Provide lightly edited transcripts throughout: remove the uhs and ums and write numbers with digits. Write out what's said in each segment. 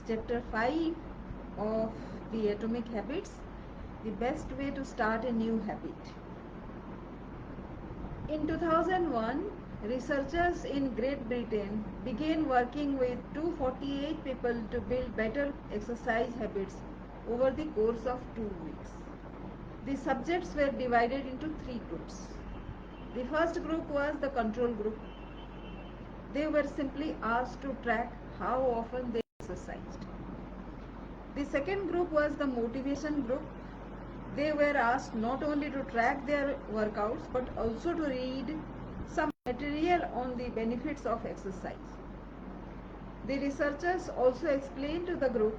Chapter 5 of the Atomic Habits, the best way to start a new habit. In 2001, researchers in Great Britain began working with 248 people to build better exercise habits over the course of 2 weeks. The subjects were divided into 3 groups. The first group was the control group. They were simply asked to track how often they exercised. The second group was the motivation group. They were asked not only to track their workouts but also to read some material on the benefits of exercise. The researchers also explained to the group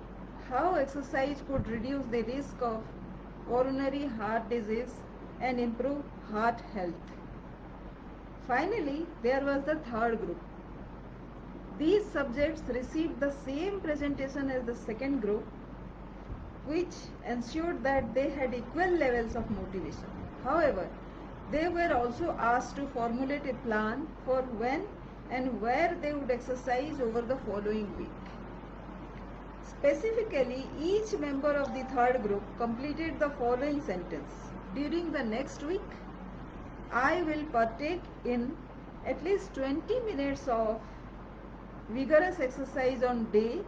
how exercise could reduce the risk of coronary heart disease and improve heart health. Finally, there was the third group. These subjects received the same presentation as the second group, which ensured that they had equal levels of motivation. However, they were also asked to formulate a plan for when and where they would exercise over the following week. Specifically, each member of the third group completed the following sentence: during the next week, I will partake in at least 20 minutes of vigorous exercise on day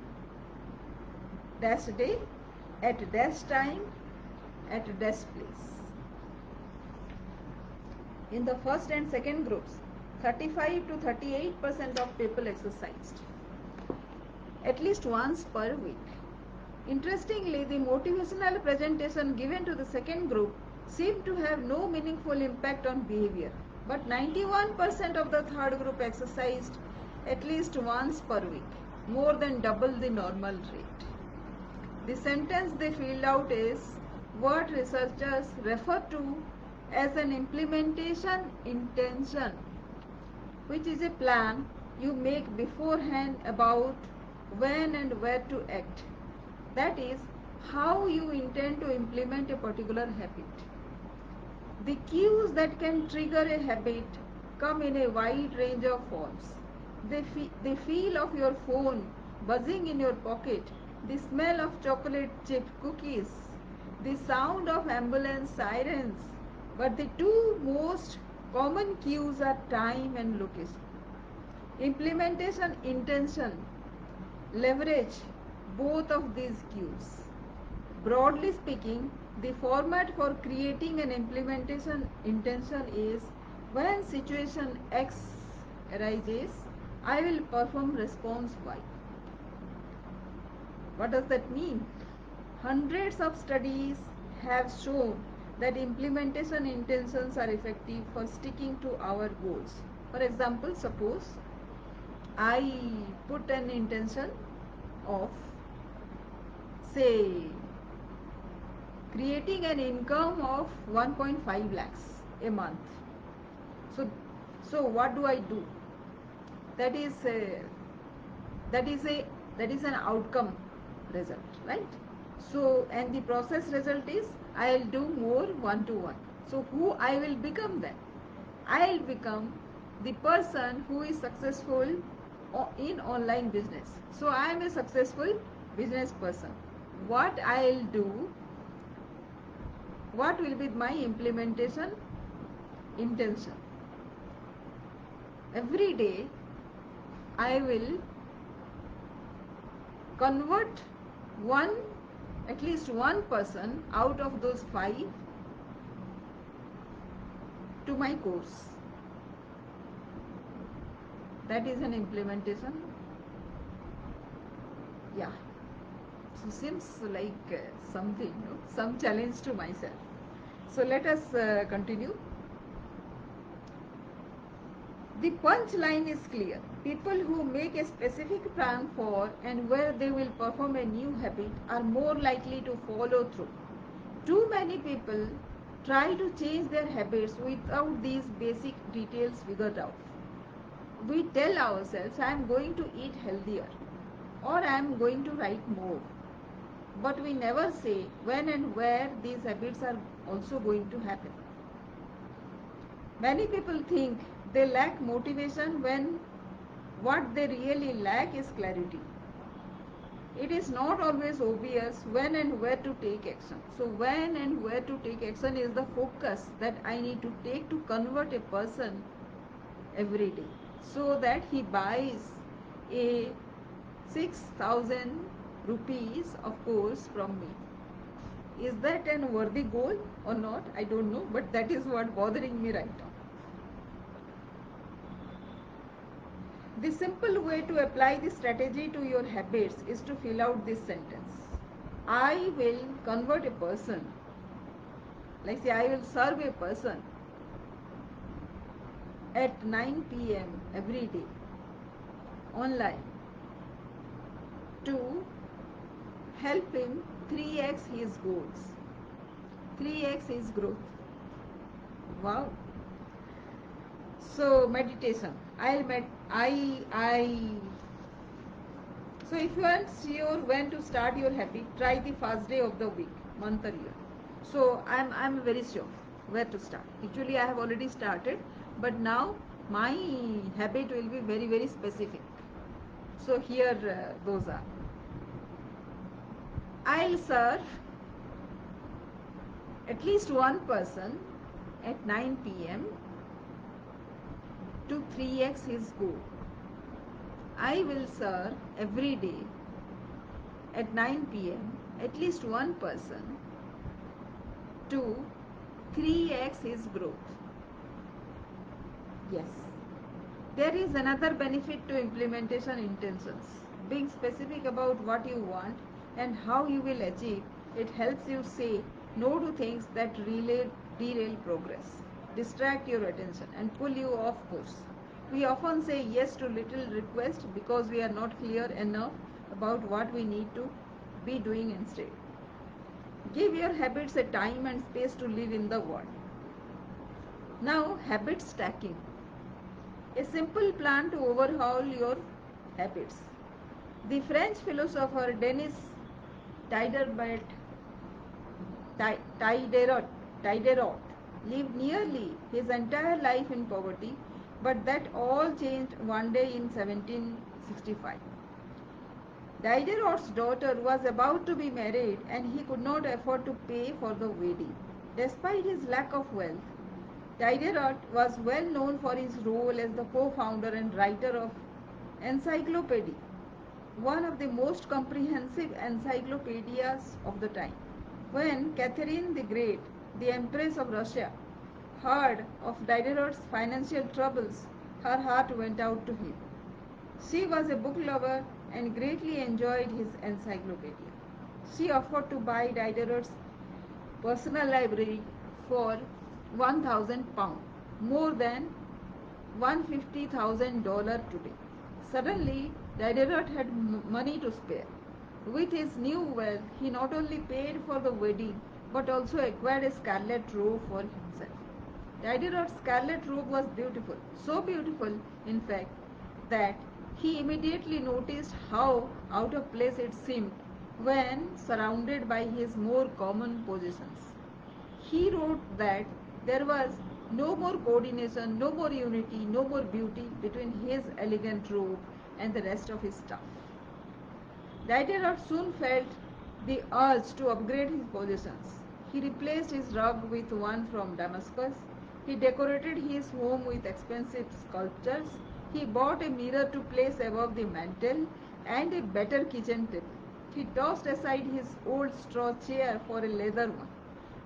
at dash time at dash place. In the first and second groups, 35 to 38% of people exercised at least once per week. Interestingly, the motivational presentation given to the second group seemed to have no meaningful impact on behavior, but 91% of the third group exercised at least once per week, more than double the normal rate. The sentence they filled out is what researchers refer to as an implementation intention, which is a plan you make beforehand about when and where to act. That is, how you intend to implement a particular habit. The cues that can trigger a habit come in a wide range of forms. The feel of your phone buzzing in your pocket, the smell of chocolate chip cookies, the sound of ambulance sirens. But the two most common cues are time and location. Implementation intention leverage both of these cues. Broadly speaking, the format for creating an implementation intention is when situation X arises, I will perform response Y. What does that mean? Hundreds of studies have shown that implementation intentions are effective for sticking to our goals. For example, suppose I put an intention of, say, creating an income of 1.5 lakhs a month. So what do I do? That is an outcome result, right? So, and the process result is I'll do more one-to-one. So who I will become then? I'll become the person who is successful in online business. So I am a successful business person. What I'll do, what will be my implementation intention? Every day I will convert at least one person out of those 5 to my course. That is an implementation. Yeah. So seems like something, some challenge to myself. So let us continue. The punchline is clear. People who make a specific plan for and where they will perform a new habit are more likely to follow through. Too many people try to change their habits without these basic details figured out. We tell ourselves, I am going to eat healthier or I am going to write more. But we never say when and where these habits are also going to happen. Many people think they lack motivation when what they really lack is clarity. it is not always obvious when and where to take action. So when and where to take action is the focus that I need to take to convert a person every day, so that he buys a 6,000 rupees of course from me. Is that an worthy goal or not? I don't know, but that is what bothering me right now. The simple way to apply this strategy to your habits is to fill out this sentence. I will convert a person, like say I will serve a person at 9 p.m. every day online to help him 3x his goals, 3x his growth. Wow. So meditation. So if you aren't sure when to start your habit, try the first day of the week, month or year. So I'm very sure where to start. Actually, I have already started, but now my habit will be very, very specific. So here those are. I'll serve at least one person at 9 p.m. to 3x his goal. I will serve every day at 9 p.m. at least one person to 3x his growth. Yes. There is another benefit to implementation intentions. Being specific about what you want and how you will achieve, it helps you say no to things that derail progress, distract your attention, and pull you off course. We often say yes to little requests because we are not clear enough about what we need to be doing instead. Give your habits a time and space to live in the world. Now, habit stacking. A simple plan to overhaul your habits. The French philosopher Denis Diderot lived nearly his entire life in poverty, but that all changed one day in 1765. Diderot's daughter was about to be married and he could not afford to pay for the wedding. Despite his lack of wealth, Diderot was well known for his role as the co-founder and writer of Encyclopedia, one of the most comprehensive encyclopedias of the time. When Catherine the Great, the Empress of Russia, heard of Diderot's financial troubles, her heart went out to him. She was a book lover and greatly enjoyed his encyclopedia. She offered to buy Diderot's personal library for £1,000, more than $150,000 today. Suddenly, Diderot had money to spare. With his new wealth, he not only paid for the wedding but also acquired a scarlet robe for himself. Diderot's scarlet robe was beautiful, so beautiful, in fact, that he immediately noticed how out of place it seemed when surrounded by his more common possessions. He wrote that there was no more coordination, no more unity, no more beauty between his elegant robe and the rest of his stuff. Diderot soon felt the urge to upgrade his possessions. He replaced his rug with one from Damascus. He decorated his home with expensive sculptures. He bought a mirror to place above the mantel and a better kitchen table. He tossed aside his old straw chair for a leather one.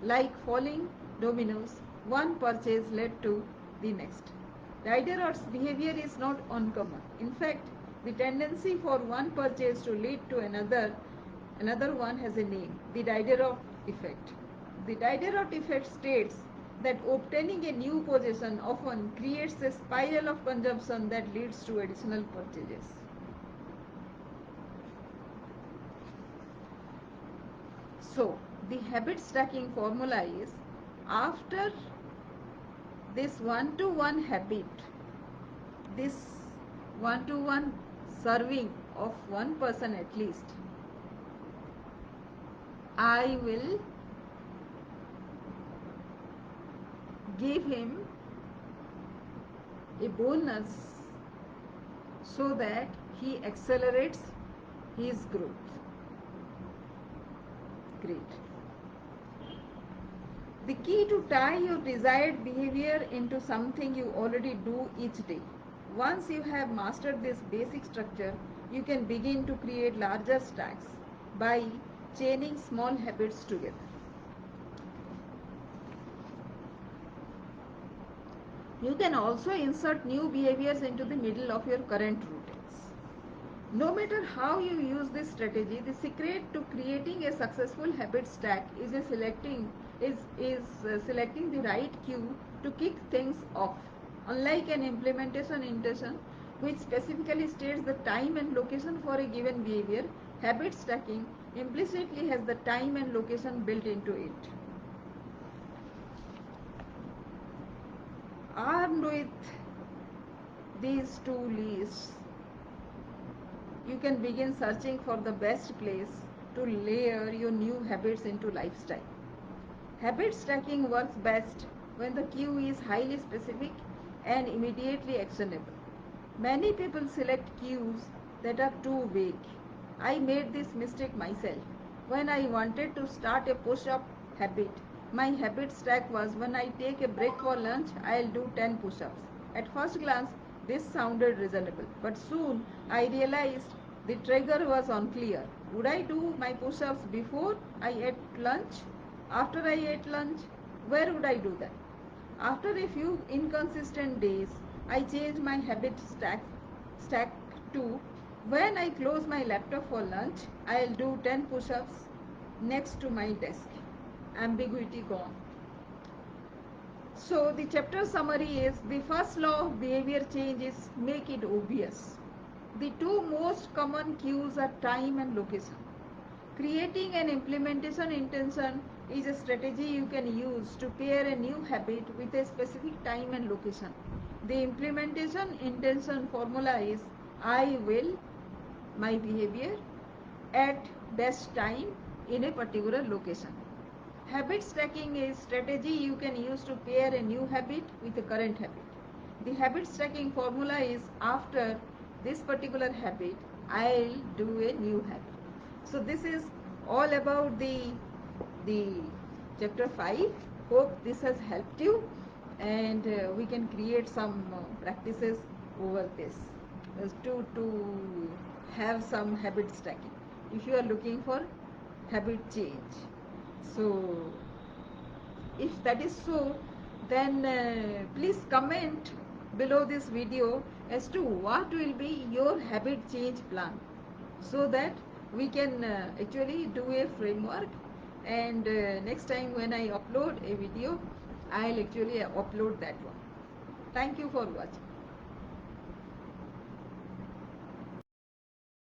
Like falling dominoes, one purchase led to the next. Diderot's behavior is not uncommon. In fact, the tendency for one purchase to lead to another one has a name, the Diderot effect. The Diderot effect states that obtaining a new possession often creates a spiral of consumption that leads to additional purchases. So, the habit stacking formula is, after this one-to-one habit, this one-to-one serving of one person at least, I will give him a bonus so that he accelerates his growth. Great. The key to tie your desired behavior into something you already do each day. Once you have mastered this basic structure, you can begin to create larger stacks by chaining small habits together. You can also insert new behaviors into the middle of your current routines. No matter how you use this strategy, the secret to creating a successful habit stack is selecting the right cue to kick things off. Unlike an implementation intention, which specifically states the time and location for a given behavior, habit stacking implicitly has the time and location built into it. Armed with these two lists, you can begin searching for the best place to layer your new habits into lifestyle. Habit stacking works best when the cue is highly specific and immediately actionable. Many people select cues that are too vague. I made this mistake myself. When I wanted to start a push-up habit, my habit stack was when I take a break for lunch, I'll do 10 push-ups. At first glance, this sounded reasonable, but soon I realized the trigger was unclear. Would I do my push-ups before I ate lunch? After I ate lunch? Where would I do that? After a few inconsistent days, I changed my habit stack to when I close my laptop for lunch, I'll do 10 push-ups next to my desk. Ambiguity gone. So the chapter summary is: the first law of behavior change is make it obvious. The two most common cues are time and location. Creating an implementation intention is a strategy you can use to pair a new habit with a specific time and location. The implementation intention formula is I will, my behavior, at best time in a particular location. Habit stacking is strategy you can use to pair a new habit with a current habit. The habit stacking formula is after this particular habit, I'll do a new habit. So this is all about the chapter 5. Hope this has helped you, and we can create some practices over this to have some habit stacking if you are looking for habit change. So if that is so, then please comment below this video as to what will be your habit change plan, so that we can actually do a framework, and next time when I upload a video, I'll actually upload that one. Thank you for watching.